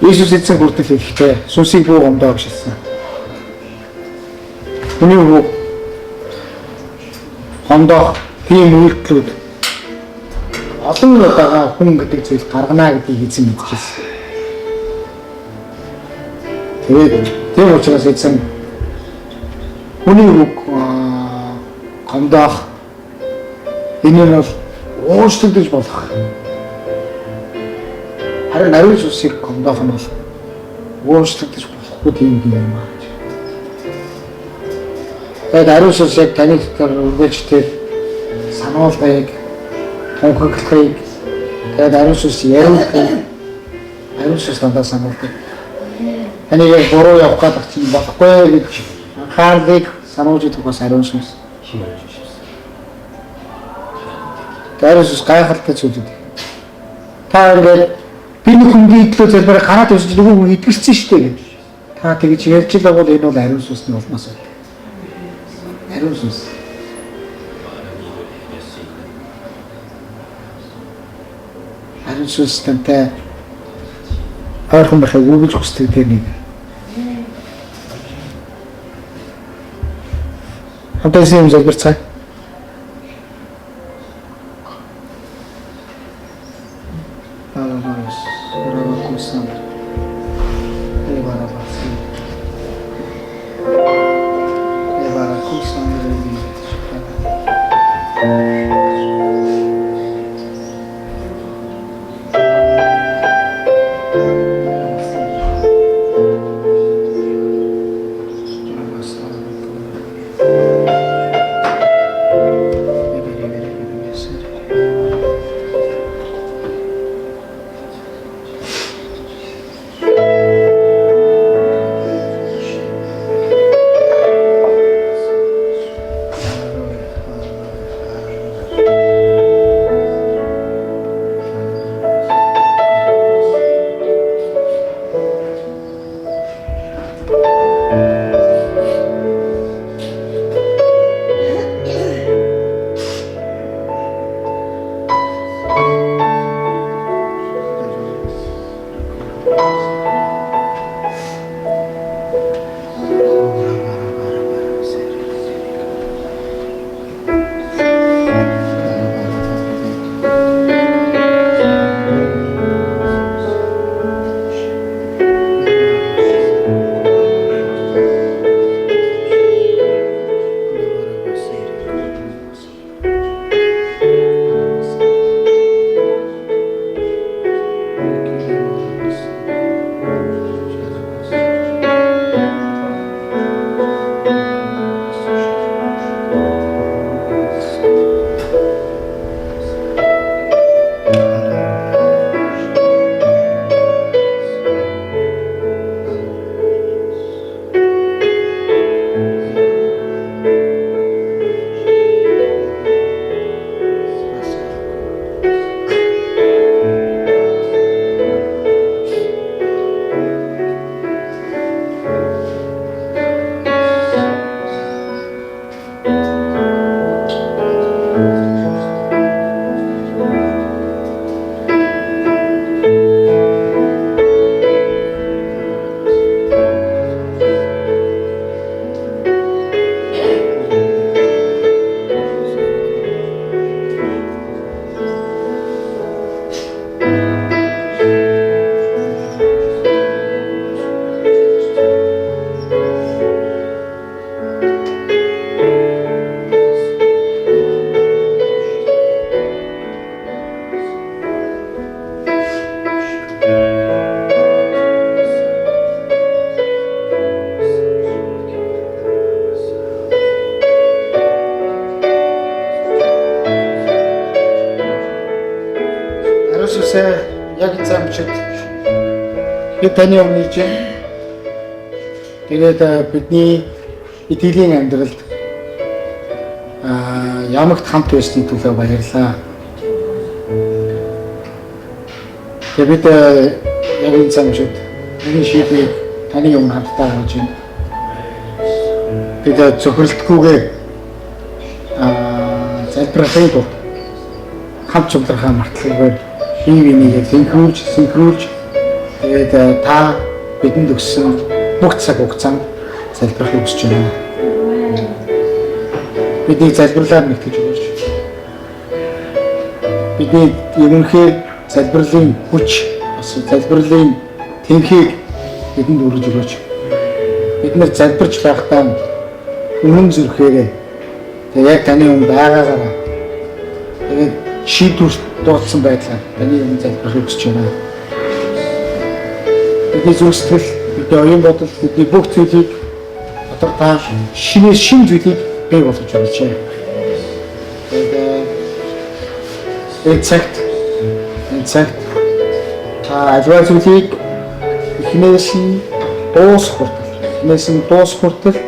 Иесус эзэн хүртэл хэлэхдээ сүнсийг буу гомдоо гişсэн. Хүний үг гомдоо тийм үйлдэлүүд олон удаага хүн гэдэг зүйл гаргана гэдгийг эзэн мэдчихсэн. Тэгээд тийм учраас эзэн хүний үг гомдоох энэ нь бол уушлагдаж болох. Харин ариун сүнсийг гомдоох нь бол уушлагдаж болохгүй тийм юм аа. Тэгээд ариун сүнс яг таны дотор үргэлж тэр сануулгыг, тунхаглахыг, тэгээд ариун сүнс яриулахыг ариун сүнс надад сануулдаг. Таны яг буруу явах гэдэг чинь болохгүй гэж анхаарлыг сануулж идэх бас ариун сүнс. Ариун сүнс гайхалтай зүйл үү. Та ингээд би нэг хүний идлөө залбираа гараад явж нөгөө хүн идгэлцсэн шүү дээ гэж. Та тэгж ярьж л байгаа бол энэ бол ариун сүнсний улмаас байна. Ариун сүнс. Ариун сүнс тантай ойрхон байхыг үгэж хүсдэг тэр нэг. Хамтдаа юм залбирцгаая. Яг замчид би таны өмнө иж тэгээд бидний итгэлийн амьдралд ямагт хамт байсны төлөө баярлалаа. Тэгээд бид яг энэ замжууд энэ шийдвэрийг таны өмнө хамтдаа гаргаж байна. Бид зөвхөрлөлтгүйгээр залбирахын тулд хамт цуглархаа мартлаггүй бие бинийгээ синхруулж тэгээд та бидэнд өгсөн бүх цаг хугацаанд залбирахыг хүсэж байна. Бидний залбирлаар нэгтгэж өгөөч. Бидний ерөнхий залбирлын хүч бас залбирлын тэнхийг бидэнд өргөж өгөөч. Бид нэр залбирч байхдаа үнэн зүрхээрээ тэгээд яг таны өмнө байгаагаараа тэгээд шийдвэр дуудсан байдлаар таны өмнө залбирахыг хүсэж байна. Бидний зүрх сэтгэл, бидний оюун бодол, бидний бүх зүйлийг дотор та шинэ зүйлийг бий болгож өгөөч. Тэгээд энэ цагт аливаа зүйлийг эхнээс нь дуус хүртэл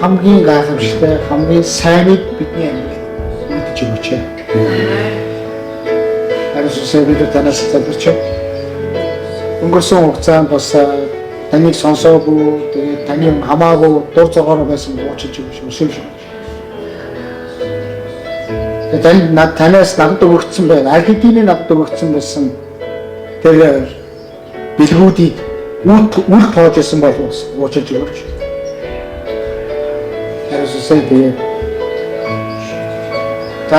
хамгийн гайхамшигтай, хамгийн сайныг бидний амьдралд үлдэж өгөөч. Харин бид танаас залбирч өнгөрсөн хугацаанд бас таныг сонсоогүй, тэгээд таны хамаагүй дур зоргоор байсан уучилж өсөж. Тэгээд танаас надад өгөгдсөн байна. Архитектийн надад өгөгдсөн байсан тэр бэлгүүдийг үл тоож исэн бол уучилж өгөөч. Харин тэгээд та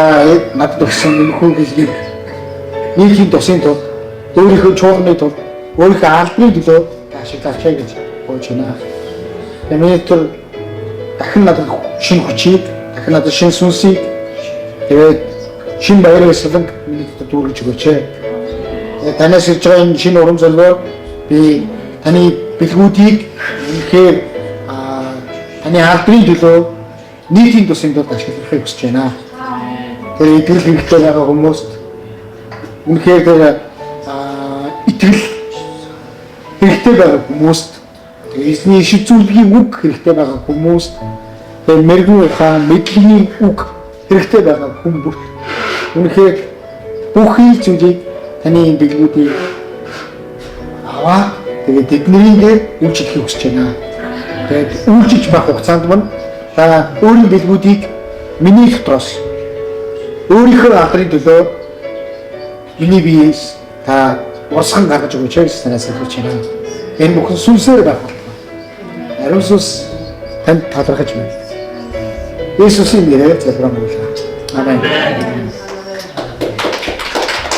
надад өгсөн нөхөн гэлгийг нийтийн тусын тулд өөрийнхөө чуулганы тулд өөрийнхөө албаны төлөө ашиглаач гэж гуйж байна. Тэгээд дахин надад шинэ хүчийг, дахин надад шинэ сүнсийг, тэгээд шинэ баярын эсэлэг миний дотор дүүргэж өгөөч. Танаас ирж байгаа энэ шинэ урам зорилгоор би таны бэлгүүдийг үнэхээр таны албаны төлөө нийтийн тусын тулд ашиглахыг хүсэж байна. Тэгээд итгэл хэрэгтэй байгаа хүмүүст үнэхээр итгэл хэрэгтэй байгаа хүмүүст, эзний иш зүйлгийн үг хэрэгтэй байгаа хүмүүст, тэгээд мэрэгэн ухаан мэдлэгийн үг хэрэгтэй байгаа хүмүүст үнэхээр бүхий зүйлийг таны бэлгүүдийг аваад тэгээд эднэрийн дээр үйлчлэхийг хүсэж байна. Тэгээд үйлчилж байх хугацаанд мань та өөрийн бэлгүүдийг миний дотроос өөрийнхөө алдрын төлөө миний биеэс та урсган гаргаж өгөөч гэж танаас хэлж байна. Энэ бүхэн сүнсээр байх болно. Ариун сүнс танд талархаж байна. Иесусийн нэрээр залбирanгуйлаа. Амен.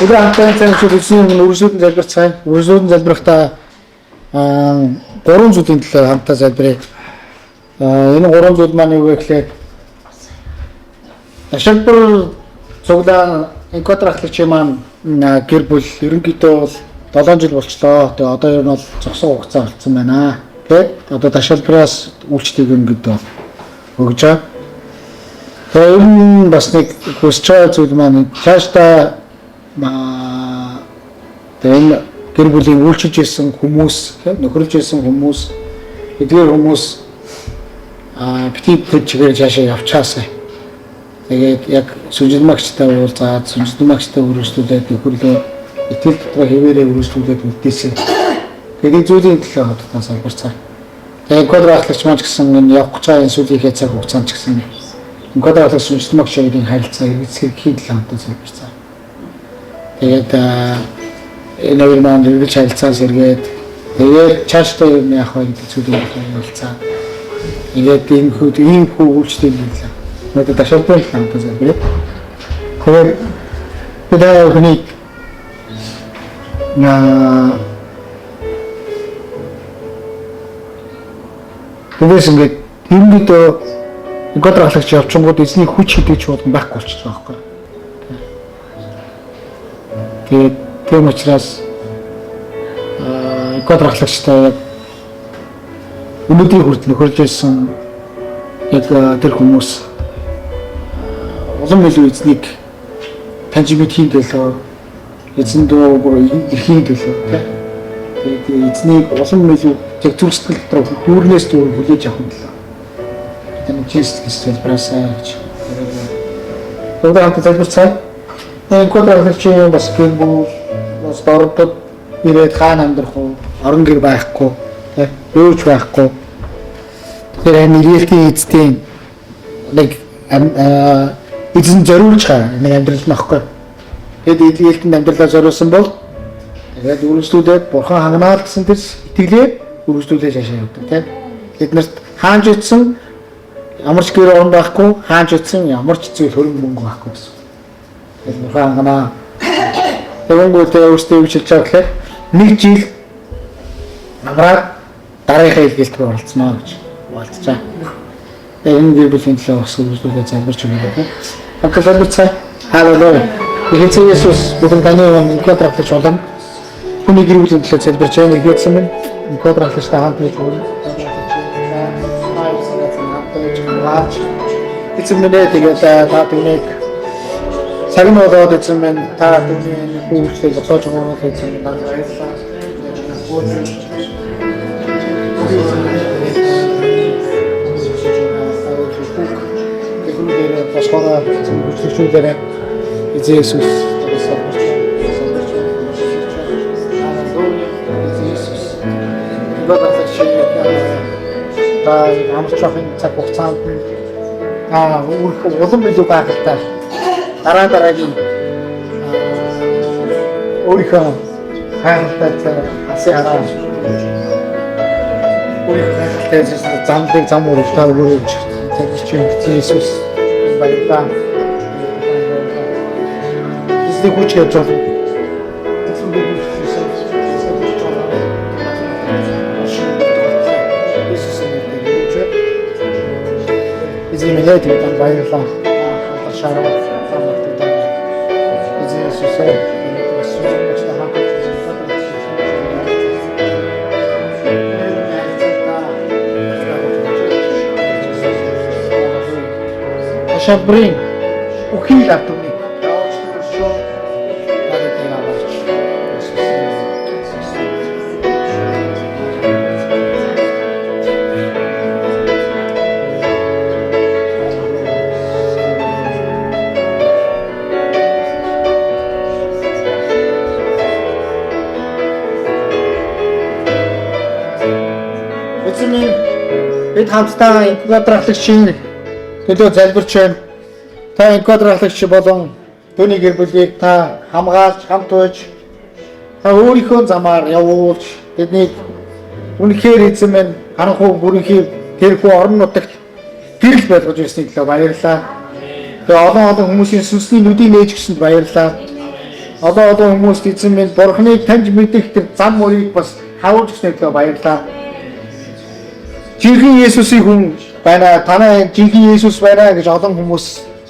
Өдөр хамтдаа зөвхөн өрсөлдөн залбирцгаая. Өрсөлдөн залбирахдаа гурван зүйлийн талаар хамтдаа залбирая. Энэ гурван зүйл маань юу вэ гэхээр ашигбар цуглаан инквадрахлагч маань гэр бүл ерөнхийдөө бол 7 жил болчлоо. Тэгээ одоо ер нь бол зогсоо хугацаа болсон байна. Тэгээд одоо ташаалбараас үйлчлэгийг ингээд өгж байгаа. Тэгээ ер нь бас нэг хүсэж байгаа зүйл маань цаашдаа тэгээ гэр бүлийн үйлчилж ирсэн хүмүүс, нөхөрлж ирсэн хүмүүс, эдгээр хүмүүс бити чигээр цаашаа явчаасаа. Тэгээд яг сүнжлэмагчтай уулзаад сүнжлэмагчтай үргэлжлүүлээд нөхөрлөө итгэл дотроо хэвээрээ үргэлжлүүлээд үлдээсэн. Тэгээд зүйлийн төлөө хотод салбарцаа. Тэгээд квадрахлагч маань ч гэсэн энэ явах гэж байгаа энэ сүлийнхээ цаг хугацаанд ч гэсэн квадрахлагч сүнжлэмагчийн харилцаа хэрэгцээхийн төлөө хамтдаа салбарцаа. Тэгээд энэ хоёр маань хэрэгж харилцаас эргээд тэгээд цаашдаа юу яах вэ гэдэг зүйлийг хэлцээ. Тэгээд ийм хүү үйлчлэл хийлээ. Надад ташаалтай хамтдаа салбарыг. Тэгээд бидээ хүний Тэгээс ингээд ерөнхийдөө инквадрахлагч явчингууд эзний хүч хэдий ч болгон байхгүй болчихсон байхгүй. Тэгээд тийм учраас инквадрахлагчтай өнөөдрийн хүртэл нөхөрлж ирсэн яг тэр хүмүүс улам илүү эзнийг таньж мэдхийн төлөө эзэн дөө бүр эрхийн төлөө тэгээд эзнийг улам илүү яг зүрх сэтгэл дотор дүүрнээс дүүр хүлээж авах төлөө тань чист гэж хэлбэрсаа гэж. Тэгээд хамт залбирцгаая. Энэ квадрахлагч бас гэр бүл бас дордод ирээд хаана амьдрах уу? Орон гэр байхгүй, тийм юуч байхгүй. Тэр нэрэлтийн эцгийн нэг эзэн зориулж байгаа нэг амьдрал нөхгүй. Тэгэд илгээлтэнд амьдралаа зориулсан бол тэгээд үргэлжлүүлээд бурхан хагнаад гэсэн тэр итгэлээр үргэлжлүүлээд шашаа явдаг тийм. Биднэрт хаанч ицсэн ямар ч гэр орон байхгүй, хаанч ицсэн ямар ч зүйл хөрөнгө мөнгө байхгүй гэсэн. Тэгээд бурхан хагнаа. Тэгэнгүүтээ өөртөө хөвчилж байгаа гэхээр нэг жил амраад дараагийн илгээлт рүү оролцсноо гэж болцоо. Энэ Библийн төлөө бас үргэлжлүүлээд залбирч байгаа тийм. Хамтдаа цай. Халелуя. Эцэг Есүс бүгд таны инкотрахлаж болно. Хүний гэр бүлийн төлөө залбирч байгаа нэгдсэн минь инкотрахлаж та хамт байж болно. Эцэг минь тэгээд та түүнийг цагийн болоод эцэг минь та түүний хүүхдийг зогсоож байгаа эцэг минь баярлалаа. Босгороо зөвшөөрлөөрэй. Иесус амарчахын цаг хугацаанд улам илүү гайхалтай дараагийн өөрийнхөө хайртай асаа өөрийнхөө замыг зам ууртаа өгөөж тэгж Иесус баярлалаа. Эзний хүч гэж байна. Эзний нэрээр тань баярлалаа. Шаараа самттай. Эзний Иесусээ Шабрин ухил автомобиль. Эцэг бид хамтдаа инквадрахлагчийн төлөө залбирч байна. Та инквадрахлагч болон түүний гэр бүлийг та хамгаалж, хамт байж та өөрийнхөө замаар явуулж тэднийг үнэхээр эзэн минь харанхуй бүрэнхий тэрхүү орон нутагт гэрэл байлгаж ирсний төлөө баярлалаа. Тэгээ олон хүмүүсийн сүнсний нүдийг нээж гисэнд баярлалаа. Олон хүмүүст эзэн минь бурхныг таньж мэдэх тэр зам мөрийг бас хавуулж гисний төлөө баярлалаа. Жинхэнэ Есүсийн хүн байна. Танай жинхэнэ Есүс байна гэж олон хүмүүс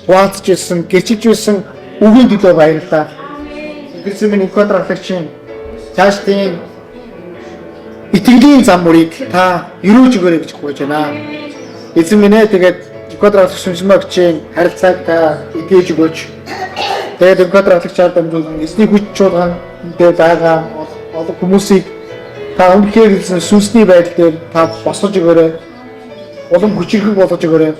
хуваалцж ирсэн, гэрчилж ирсэн үгийн төлөө баярлалаа. Эзэн минь инквадрахлагчийн цааш тийм итгэлийн зам мөрийг та өрөөж өгөөрэй гэж гуйж байна. Эзэн минь тэгээд инквадрахлагч сүнсмагчийн харилцааг та эдгэж өгөөч. Тэгээд инквадрахлагчаар дамжуулан эзний хүч чуулган дээр байгаа олон хүмүүсийг та үнэхээр эзэн сүнсний байдал дээр та босгож өгөөрэй. Улам хүчрхэг болгож өгөөрэй.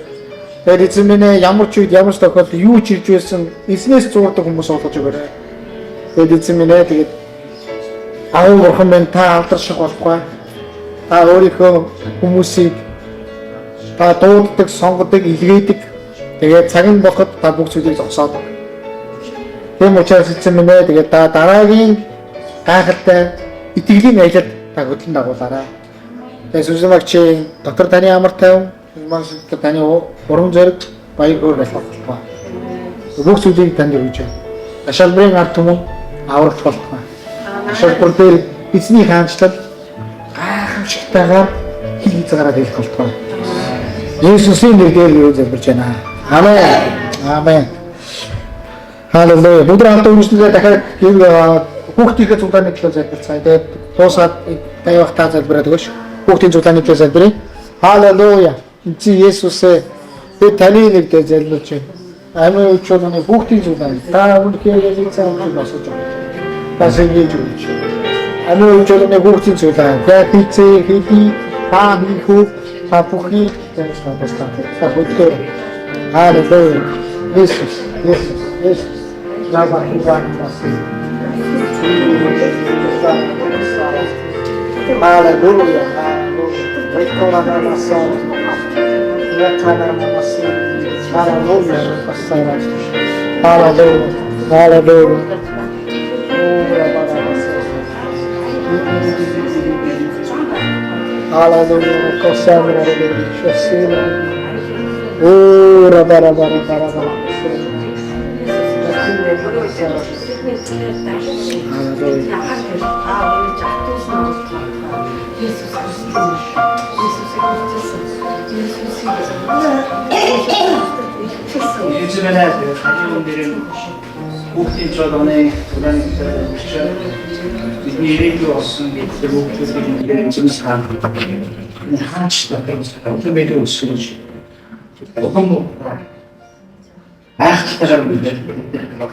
Тэгээд эзэн минь ямар ч үед ямар ч тохиолдолд юу ч ирж байсан эзнээс зуурдаг хүмүүс болгож өгөөрэй. Тэгээд эзэн минь тэгээд аав бурхан минь та алдарших болохгүй. Та өөрийнхөө хүмүүсийг та дууддаг, сонгодог, илгээдэг. Тэгээд цаг нь болоход та бүх зүйлийг зогсоодог. Тийм учраас эзэн минь тэгээд та дараагийн гайхалтай итгэлийн аялалд та хөтлөн дагуулаарай. Тэгээд сүнсмагчийн дотор таны амар тайван, сүнсмагчид таны урам зориг, баяр хөөр байлгах. Бүх зүйлийг танд өгч байна. Ашалбарын ард түмэн аврагч болохгүй. Ашалбар дээр эзний хаанчлал гайхамшигтайгаар хил хязгаараа хэлэх болтугай. Есүсийн нэрээр юу залбирч байна. Амен. Амен. Халелуя. Бүгд хамт үйлчлүүлээ дахиад хүүхдийнхээ цуглааны төлөө залбирцгаая. Тэгээд дуусаад тавих та залбираад өгөөш. Хүүхдийн цуглааны төлөө залбирая. Халелуя. Эцэг Есүсээ бид таны нэрээр залбирч байна. Амийн үчирний хүүхдийн цуглааны та үнэхээр нэг цаг үеийг босгож байна. Та сэгэж өгч. Амийн үчирний хүүхдийн цуглааны яг хизээ хэдий та хүү та бүхий та бүхий. Халелуя. Есүс. Есүс. Есүс. Лава хиван бас. Hallelujah, hallelujah. Ricordanamassare. Yakanamassare. Hallelujah, ripassare. Hallelujah, hallelujah. Hallelujah, ripassare. Oh, rabara, bara, bara, bara. 요즘에는 가족들은 목진 저번에 불안해서 일이 없으면 목표들이 좀 사람 그냥 하나씩 어떤 매도 없으지 어떤 뭐 기다려보는데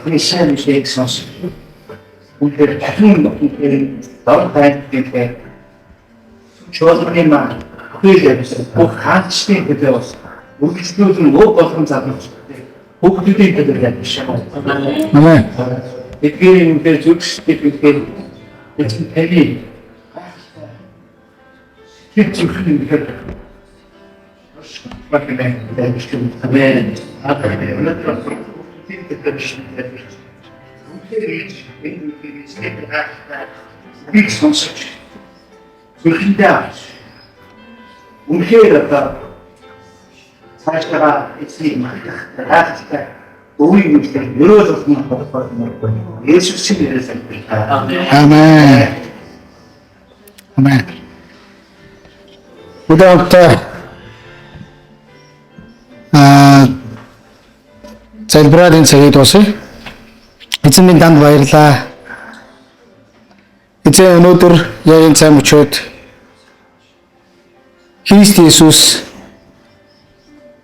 그게 시간이 되게 있었어 우리를 계속 우리를 너무 다양하게 주어서만 그에 대해서 꼭 같이 배웠어 우리 주교들은 무엇과 감사합니다 목표들이 되더라고요. 아멘. 이게 죽게 지금 뱀이 지금 사실가 있으니까 우리 열어줬으면 좋겠거든요. 예수 신뢰를 생각합니다. 아멘. 아멘. 그다음부터 залбираад энэ цагийг дуусгая. Эзэн минь танд баярлалаа. Эзэн өнөөдөр яг энэ цаг мөчөөд Христ Есүс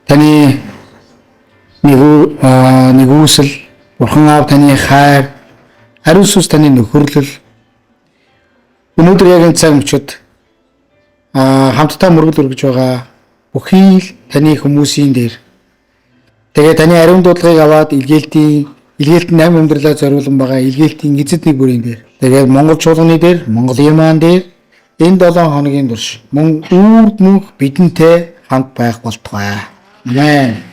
таны нэгүсэл, Бурхан Аав таны хайр, Ариун Сүнс таны нөхөрлөл өнөөдөр яг энэ цаг мөчид хамтдаа мөргөл өргөж байгаа бүхий л таны хүмүүсийн дээр тэгээ таны ариун дуудлагыг аваад илгээлтийн 8 амьдралаа зориулсан байгаа илгээлтийн эзэд нэг бүрийн дээр тэгээ Монгол чуулганы дээр, Монгол Ямаан дээр энэ 7 хоногийн турш мөн үрд мөнх бидэнтэй хамт байх болтугай. Амен.